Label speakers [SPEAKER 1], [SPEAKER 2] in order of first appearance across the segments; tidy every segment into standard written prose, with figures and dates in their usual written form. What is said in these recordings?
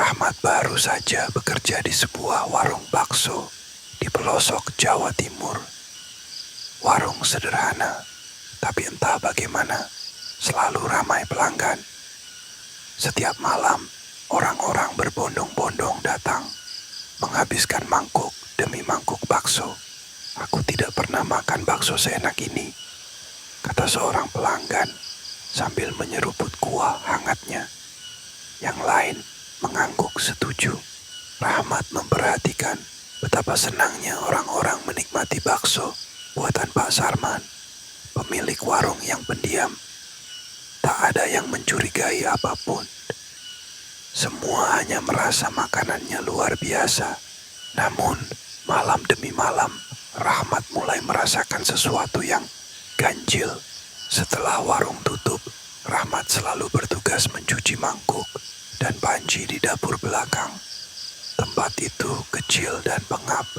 [SPEAKER 1] Rahmat baru saja bekerja di sebuah warung bakso di pelosok Jawa Timur. Warung sederhana, tapi entah bagaimana selalu ramai pelanggan. Setiap malam, orang-orang berbondong-bondong datang, menghabiskan mangkuk demi mangkuk bakso. "Aku tidak pernah makan bakso seenak ini," kata seorang pelanggan sambil menyeruput kuah hangatnya. Yang lain mengangguk setuju. Rahmat memperhatikan betapa senangnya orang-orang menikmati bakso buatan Pak Sarman, pemilik warung yang pendiam. Tak ada yang mencurigai apapun. Semua hanya merasa makanannya luar biasa. Namun, malam demi malam, Rahmat mulai merasakan sesuatu yang ganjil. Setelah warung tutup, Rahmat selalu bertugas mencuci mangkuk dan panci di dapur belakang. Tempat itu kecil dan pengap,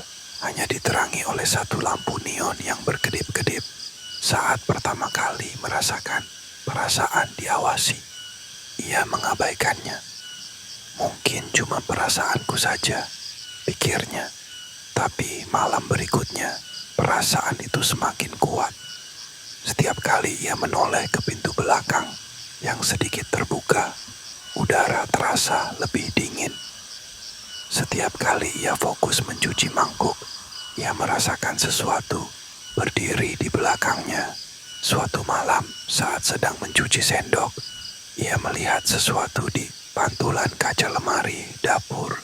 [SPEAKER 1] hanya diterangi oleh satu lampu neon yang berkedip-kedip. Saat pertama kali merasakan perasaan diawasi, ia mengabaikannya. Mungkin cuma perasaanku saja, pikirnya. Tapi malam berikutnya, perasaan itu semakin kuat. Setiap kali ia menoleh ke pintu belakang yang sedikit terbuka, udara terasa lebih dingin. Setiap kali ia fokus mencuci mangkuk, ia merasakan sesuatu berdiri di belakangnya. Suatu malam saat sedang mencuci sendok, ia melihat sesuatu di pantulan kaca lemari dapur.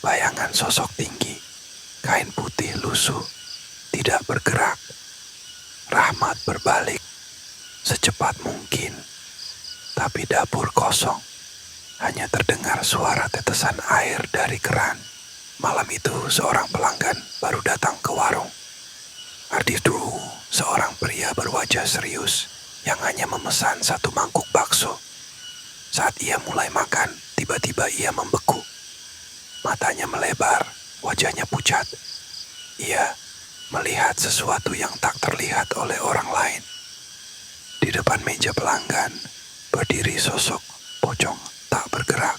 [SPEAKER 1] Bayangan sosok tinggi, kain putih lusuh, tidak bergerak. Rahmat berbalik secepat mungkin, tapi dapur kosong. Hanya terdengar suara tetesan air dari keran. Malam itu seorang pelanggan baru datang ke warung. Arditru, seorang pria berwajah serius yang hanya memesan satu mangkuk bakso. Saat ia mulai makan, tiba-tiba ia membeku. Matanya melebar, wajahnya pucat. Ia melihat sesuatu yang tak terlihat oleh orang lain. Di depan meja pelanggan, berdiri sosok pocong tak bergerak,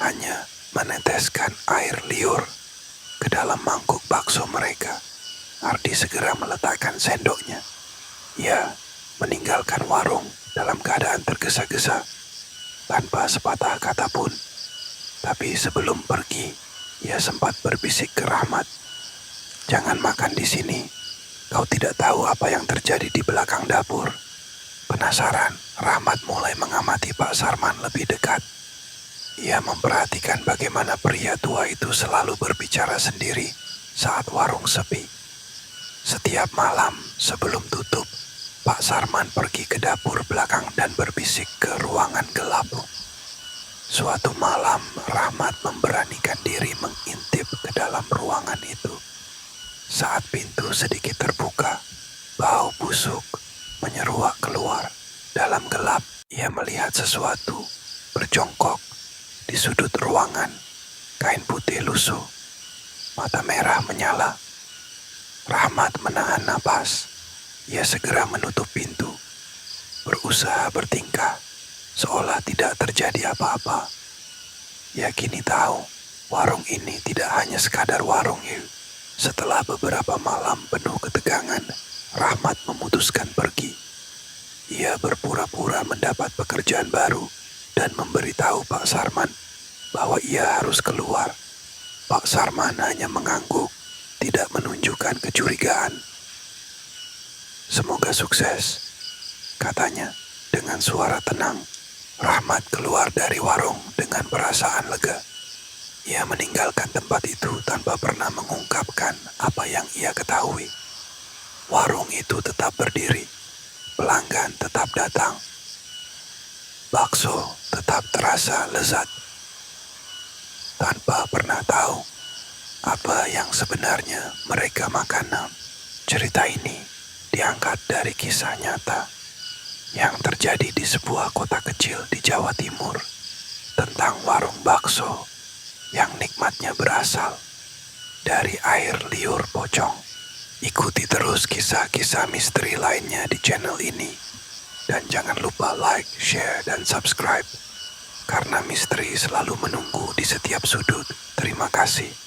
[SPEAKER 1] hanya meneteskan air liur ke dalam mangkuk bakso mereka. Ardi segera meletakkan sendoknya. Ia meninggalkan warung dalam keadaan tergesa-gesa, tanpa sepatah kata pun. Tapi sebelum pergi, ia sempat berbisik ke Rahmat, "Jangan makan di sini. Kau tidak tahu apa yang terjadi di belakang dapur." Penasaran, Rahmat mulai mengamati Pak Sarman lebih dekat. Ia memperhatikan bagaimana pria tua itu selalu berbicara sendiri saat warung sepi. Setiap malam sebelum tutup, Pak Sarman pergi ke dapur belakang dan berbisik ke ruangan gelap. Suatu malam, Rahmat memberanikan diri mengintip ke dalam ruangan itu. Saat pintu sedikit terbuka, bau busuk menyeruak keluar. Dalam gelap, ia melihat sesuatu berjongkok di sudut ruangan, kain putih lusuh, mata merah menyala. Rahmat menahan napas. Ia segera menutup pintu, berusaha bertingkah seolah tidak terjadi apa-apa. Ia kini tahu warung ini tidak hanya sekadar warung. Setelah beberapa malam penuh ketegangan, Rahmat memutuskan pergi. Ia berpura-pura mendapat pekerjaan baru dan memberitahu Pak Sarman bahwa ia harus keluar. Pak Sarman hanya mengangguk, tidak menunjukkan kecurigaan. "Semoga sukses," katanya dengan suara tenang. Rahmat keluar dari warung dengan perasaan lega. Ia meninggalkan tempat itu tanpa pernah mengungkapkan apa yang ia ketahui. Warung itu tetap berdiri, pelanggan tetap datang, bakso tetap terasa lezat. Tanpa pernah tahu apa yang sebenarnya mereka makan. Cerita ini diangkat dari kisah nyata yang terjadi di sebuah kota kecil di Jawa Timur, tentang warung bakso yang nikmatnya berasal dari air liur pocong. Ikuti terus kisah-kisah misteri lainnya di channel ini. Dan jangan lupa like, share, dan subscribe. karena misteri selalu menunggu di setiap sudut. Terima kasih.